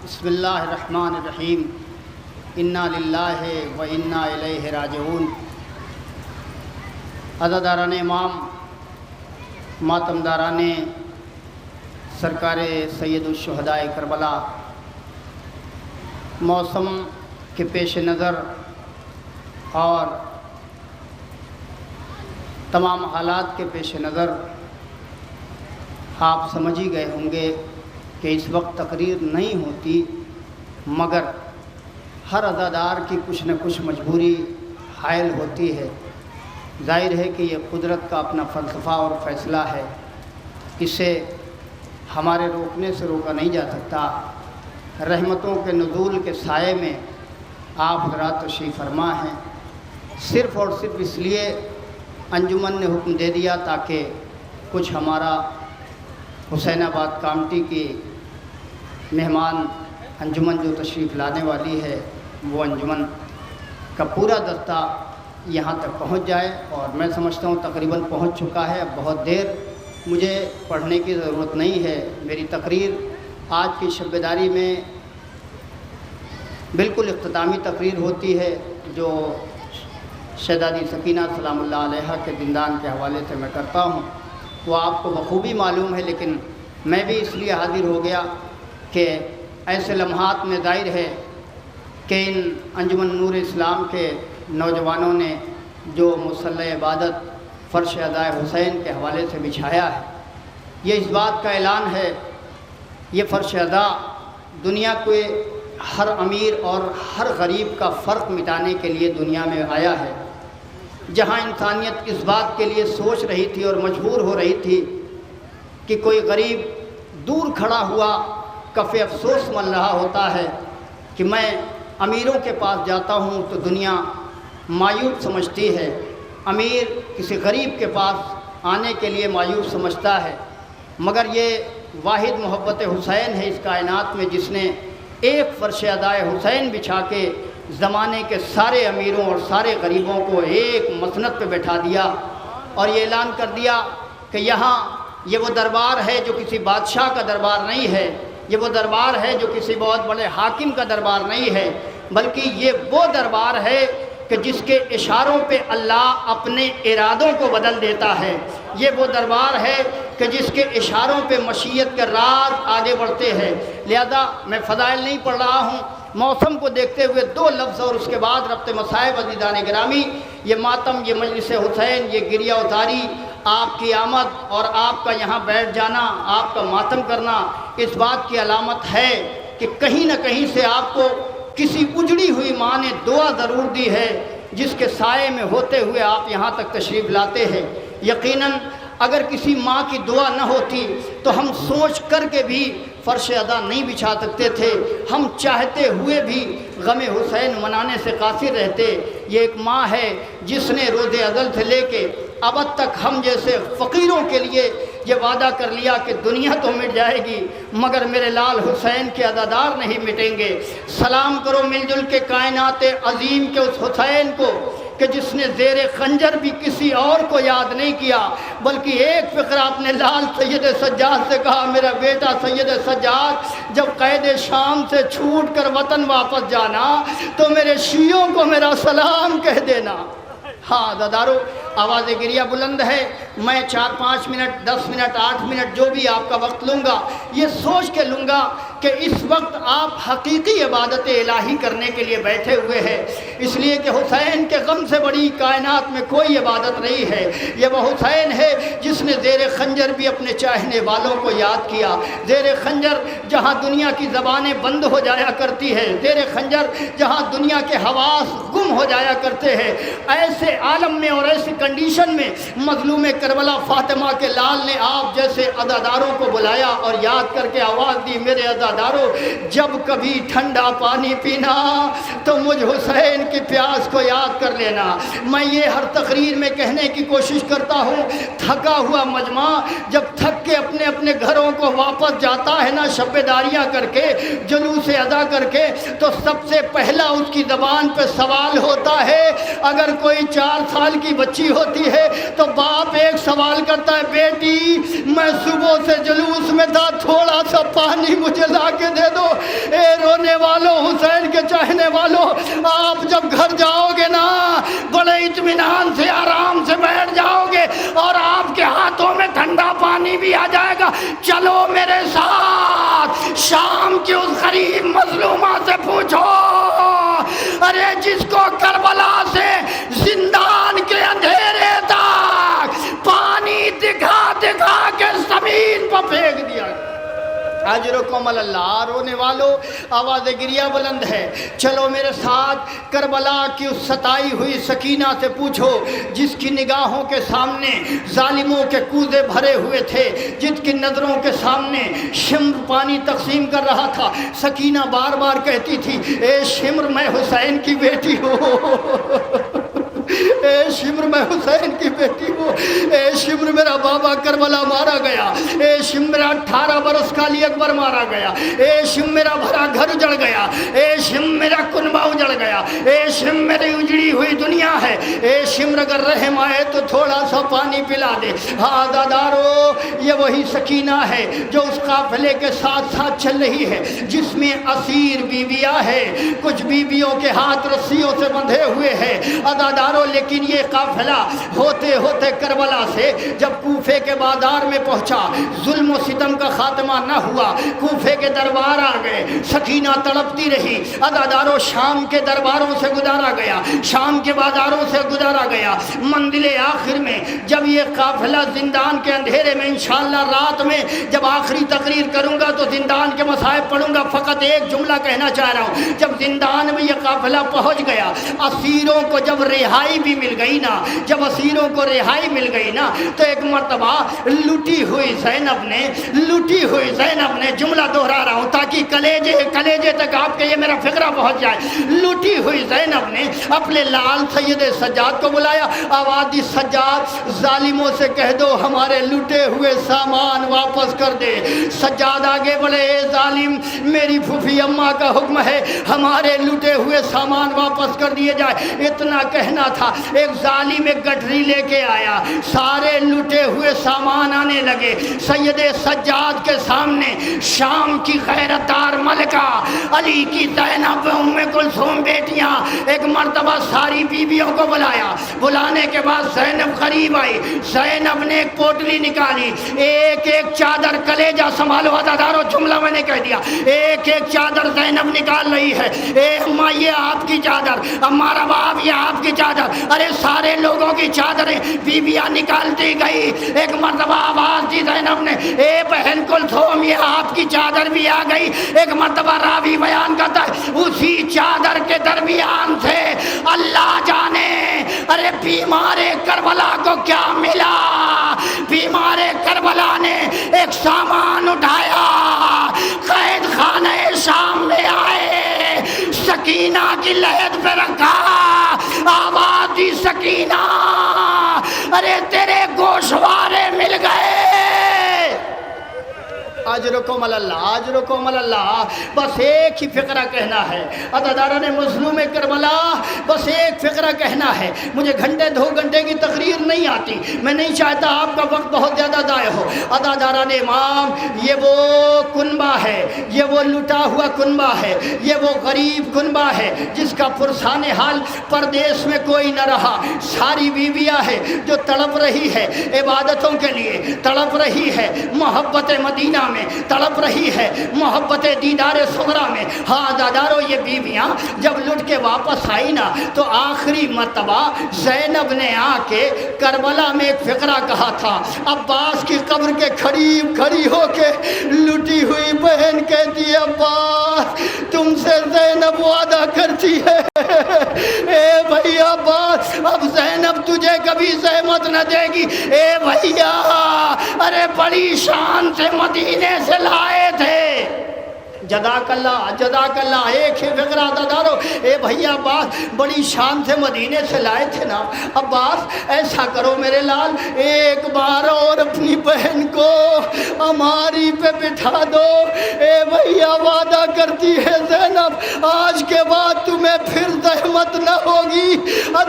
بسم اللہ الرحمن الرحیم انا للہ و انا الیہ راجعون۔ عزاداران امام، ماتمداران سرکار سید الشہداء کربلا، موسم کے پیش نظر اور تمام حالات کے پیش نظر آپ سمجھ ہی گئے ہوں گے کہ اس وقت تقریر نہیں ہوتی، مگر ہر عزادار کی کچھ نہ کچھ مجبوری حائل ہوتی ہے۔ ظاہر ہے کہ یہ قدرت کا اپنا فلسفہ اور فیصلہ ہے، اسے ہمارے روکنے سے روکا نہیں جا سکتا۔ رحمتوں کے نزول کے سائے میں آپ حضرات تشریف فرما ہیں، صرف اور صرف اس لیے انجمن نے حکم دے دیا تاکہ کچھ ہمارا حسین آباد کامٹی کی مہمان انجمن جو تشریف لانے والی ہے، وہ انجمن کا پورا دستہ یہاں تک پہنچ جائے، اور میں سمجھتا ہوں تقریباً پہنچ چکا ہے۔ اب بہت دیر مجھے پڑھنے کی ضرورت نہیں ہے۔ میری تقریر آج کی شب بیداری میں بالکل اختتامی تقریر ہوتی ہے، جو شہزادی سکینہ سلام اللہ علیہا کے زندان کے حوالے سے میں کرتا ہوں۔ وہ آپ کو بخوبی معلوم ہے، لیکن میں بھی اس لیے حاضر ہو گیا کہ ایسے لمحات میں ظاہر ہے کہ ان انجمن نور اسلام کے نوجوانوں نے جو مصلی عبادت فرش ادائے حسین کے حوالے سے بچھایا ہے، یہ اس بات کا اعلان ہے، یہ فرش ادا دنیا کے ہر امیر اور ہر غریب کا فرق مٹانے کے لیے دنیا میں آیا ہے۔ جہاں انسانیت اس بات کے لیے سوچ رہی تھی اور مجبور ہو رہی تھی کہ کوئی غریب دور کھڑا ہوا کف افسوس مل رہا ہوتا ہے کہ میں امیروں کے پاس جاتا ہوں تو دنیا مایوب سمجھتی ہے، امیر کسی غریب کے پاس آنے کے لیے مایوب سمجھتا ہے، مگر یہ واحد محبت حسین ہے اس کائنات میں، جس نے ایک فرش ادائے حسین بچھا کے زمانے کے سارے امیروں اور سارے غریبوں کو ایک مسند پہ بٹھا دیا، اور یہ اعلان کر دیا کہ یہاں یہ وہ دربار ہے جو کسی بادشاہ کا دربار نہیں ہے، یہ وہ دربار ہے جو کسی بہت بڑے حاکم کا دربار نہیں ہے، بلکہ یہ وہ دربار ہے کہ جس کے اشاروں پہ اللہ اپنے ارادوں کو بدل دیتا ہے، یہ وہ دربار ہے کہ جس کے اشاروں پہ مشیت کے راز آگے بڑھتے ہیں۔ لہذا میں فضائل نہیں پڑھ رہا ہوں، موسم کو دیکھتے ہوئے دو لفظ اور اس کے بعد ربط مصائب عزیزان گرامی، یہ ماتم، یہ مجلس حسین، یہ گریہ اتاری، آپ کی آمد اور آپ کا یہاں بیٹھ جانا، آپ کا ماتم کرنا، اس بات کی علامت ہے کہ کہیں نہ کہیں سے آپ کو کسی اجڑی ہوئی ماں نے دعا ضرور دی ہے، جس کے سائے میں ہوتے ہوئے آپ یہاں تک تشریف لاتے ہیں۔ یقیناً اگر کسی ماں کی دعا نہ ہوتی تو ہم سوچ کر کے بھی فرش ادا نہیں بچھا سکتے تھے، ہم چاہتے ہوئے بھی غم حسین منانے سے قاصر رہتے۔ یہ ایک ماں ہے جس نے روز ازل سے لے کے ابد تک ہم جیسے فقیروں کے لیے یہ وعدہ کر لیا کہ دنیا تو مٹ جائے گی مگر میرے لال حسین کے عزادار نہیں مٹیں گے۔ سلام کرو مل جل کے کائنات عظیم کے اس حسین کو کہ جس نے زیر خنجر بھی کسی اور کو یاد نہیں کیا، بلکہ ایک فقرہ اپنے لال سید سجاد سے کہا، میرا بیٹا سید سجاد جب قید شام سے چھوٹ کر وطن واپس جانا تو میرے شیعوں کو میرا سلام کہہ دینا۔ ہاں عزادارو، آواز گریہ بلند ہے، میں 4-5 منٹ 10 منٹ 8 منٹ جو بھی آپ کا وقت لوں گا، یہ سوچ کے لوں گا کہ اس وقت آپ حقیقی عبادت الہی کرنے کے لیے بیٹھے ہوئے ہیں، اس لیے کہ حسین کے غم سے بڑی کائنات میں کوئی عبادت نہیں ہے۔ یہ وہ حسین ہے جس نے زیر خنجر بھی اپنے چاہنے والوں کو یاد کیا، زیر خنجر جہاں دنیا کی زبانیں بند ہو جایا کرتی ہے، زیر خنجر جہاں دنیا کے حواس گم ہو جایا کرتے ہیں، ایسے عالم میں اور ایسی کنڈیشن میں مظلوم کربلا فاطمہ کے لال نے آپ جیسے عزاداروں کو بلایا اور یاد کر کے آواز دی، میرے عزاداروں جب کبھی ٹھنڈا پانی پینا تو مجھ حسین کی پیاس کو یاد کر لینا۔ میں یہ ہر تقریر میں کہنے کی کوشش کرتا ہوں، تھکا ہوا مجمع جب تھک کے اپنے اپنے گھروں کو واپس جاتا ہے نا شب بیداریاں کر کے، جلوس ادا کر کے، تو سب سے پہلا اس کی زبان پہ سوال ہوتا ہے، اگر کوئی 4 سال کی بچی ہوتی ہے تو باپ ایک ایک سوال کرتا ہے بیٹی میں صبح سے جلوس میں تھا، تھوڑا سا پانی مجھے لا کے دے دو۔ اے رونے والوں، حسین کے چاہنے والوں، آپ جب گھر جاؤ گے نا بڑے اطمینان سے آرام سے بیٹھ جاؤ گے اور آپ کے ہاتھوں میں ٹھنڈا پانی بھی آ جائے گا۔ چلو میرے ساتھ شام کی اس غریب مظلومہ سے پوچھو، ارے جس کو کربلا سے زندان کے اندھیرے تک پانی دکھا دکھا کے زمین پر پھینک دیا۔ اجرکم اللہ، رونے والوں آواز گریہ بلند ہے، چلو میرے ساتھ کربلا کی اس ستائی ہوئی سکینہ سے پوچھو جس کی نگاہوں کے سامنے ظالموں کے کوزے بھرے ہوئے تھے، جس کی نظروں کے سامنے شمر پانی تقسیم کر رہا تھا۔ سکینہ بار بار کہتی تھی اے شمر میں حسین کی بیٹی ہوں، اے شمر میں حسین کی بیٹی ہوں، اے شمر میرا بابا کربلا مارا گیا، اے شمر میرا 18 برس کا علی اکبر مارا گیا، اے شمر میرا بھرا گھر اجڑ گیا، اے شمر میرا کنبہ اجڑ گیا، اے شمر میری اجڑی ہوئی دنیا ہے، اے شمر اگر رحم آئے تو تھوڑا سا پانی پلا دے۔ ہاں دادارو، یہ وہی سکینہ ہے جو اس قافلے کے ساتھ ساتھ چل رہی ہے جس میں اسیر بیویاں ہے، کچھ بیویوں کے ہاتھ رسیوں سے بندھے ہوئے ہیں۔ دادارو لیکن یہ قافلہ ہوتے ہوتے کربلا سے جب کوفے کے بازار میں پہنچا، ظلم و ستم کا خاتمہ نہ ہوا، کوفے کے دربار آ گئے، سکینہ تڑپتی رہی۔ عزادارو شام کے درباروں سے گزارا گیا، شام کے بازاروں سے گزارا گیا، منزل آخر میں جب یہ قافلہ زندان کے اندھیرے میں انشاءاللہ رات میں جب آخری تقریر کروں گا تو زندان کے مصائب پڑھوں گا، فقط ایک جملہ کہنا چاہ رہا ہوں، جب زندان میں یہ قافلہ پہنچ گیا، اسیروں کو جب رہائی بھی مل گئی نا، جب اسیروں کو رہائی مل گئی نا تو ایک مرتبہ لٹی ہوئی زینب نے جملہ دہرا رہا ہوں تاکہ کلیجے تک آپ کے یہ میرا فقرہ پہنچ جائے۔ لٹی ہوئی زینب نے اپنے لال سید سجاد کو بلایا، آواز دی سجاد ظالموں سے کہہ دو ہمارے لٹے ہوئے سامان واپس کر دے۔ سجاد آگے بڑھے، اے ظالم میری پھوپھی اماں کا حکم ہے ہمارے لٹے ہوئے سامان واپس کر دیے جائے۔ اتنا کہنا تھا، ایک ظالم ایک گٹھری لے کے آیا، سارے لٹے ہوئے سامان آنے لگے۔ سید سجاد کے سامنے شام کی غیرتدار ملکہ، علی کی زینب، ام کلثوم بیٹیاں، ایک مرتبہ ساری بیویوں کو بلایا۔ بلانے کے بعد زینب قریب آئی، زینب نے ایک پوٹلی نکالی، ایک ایک چادر، کلیجہ سنبھالو عزادارو، جملہ میں نے کہہ دیا، ایک ایک چادر زینب نکال رہی ہے۔ اے اماں یہ آپ کی چادر، ہمارا باپ یہ آپ کی چادر، ارے سارے لوگوں کی چادریں بیویاں نکالتی گئی۔ ایک مرتبہ آواز دی زینب نے، اے بہن کلثوم یہ آپ کی چادر بھی آ گئی۔ ایک مرتبہ راوی بیان کرتا ہے اسی چادر کے درمیان سے اللہ جانے ارے بیمار کربلا کو کیا ملا۔ بیمار کربلا نے ایک سامان اٹھایا، قید خانہ شام میں آئے، سکینہ کی لحد پہ رکھا، آواز دی سکینہ ارے تیرے گوشوارے مل گئے۔ اجرکم اللہ، اجرکم اللہ، بس ایک ہی فقرہ کہنا ہے عزاداران مظلوم کربلا، بس ایک فقرہ کہنا ہے۔ مجھے گھنٹے 2 گھنٹے کی تقریر نہیں آتی، میں نہیں چاہتا آپ کا وقت بہت زیادہ ضائع ہو۔ عزاداران امام، یہ وہ کنبہ ہے، یہ وہ لٹا ہوا کنبہ ہے، یہ وہ غریب کنبہ ہے جس کا پرسان حال پردیس میں کوئی نہ رہا۔ ساری بیویاں ہے جو تڑپ رہی ہے عبادتوں کے لیے، تڑپ رہی ہے محبت مدینہ میں، تڑپ رہی ہے محبت دیدار صغرا میں۔ ہاں عزادارو یہ بیویاں جب لٹ کے واپس آئی نا تو آخری مرتبہ زینب نے آ کے کربلا میں ایک فقرہ کہا تھا۔ عباس کی قبر کے قریب کھڑی ہو کے لٹی ہوئی بہن کہتی ہے عباس تم سے زینب وعدہ کرتی ہے، اے بھیا عباس اب زینب تجھے کبھی زحمت نہ دے گی۔ اے بھیا ارے بڑی شان سے مدینے سے لائے تھے، جزاک اللہ ایک ہی فکر دادارو اے بھیا عباس بڑی شان سے مدینے سے لائے تھے نا عباس ایسا کرو میرے لال ایک بار اور اپنی بہن کو ہماری پہ بٹھا دو اے بھیا وعدہ کرتی ہے زینب آج کے بعد تمہیں پھر زحمت نہ ہوگی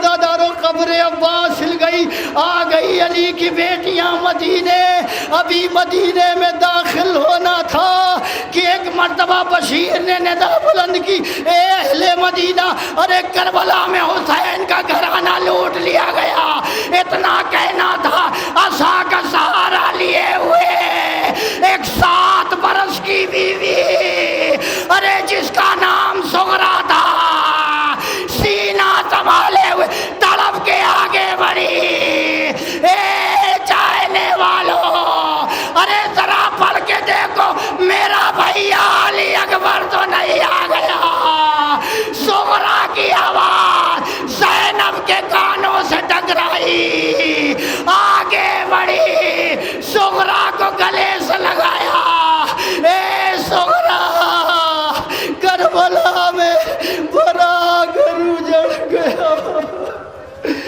دادارو قبر عباس ہل گئی آ گئی علی کی بیٹیاں مدینے ابھی مدینے میں داخل ہونا تھا کہ ایک مرتبہ بشیر نے ندا بلند کی اے اہل مدینہ ارے کربلا میں حسین کا گھرانہ لوٹ لیا گیا اتنا کہنا تھا عصا کا سہارا لیے ہوئے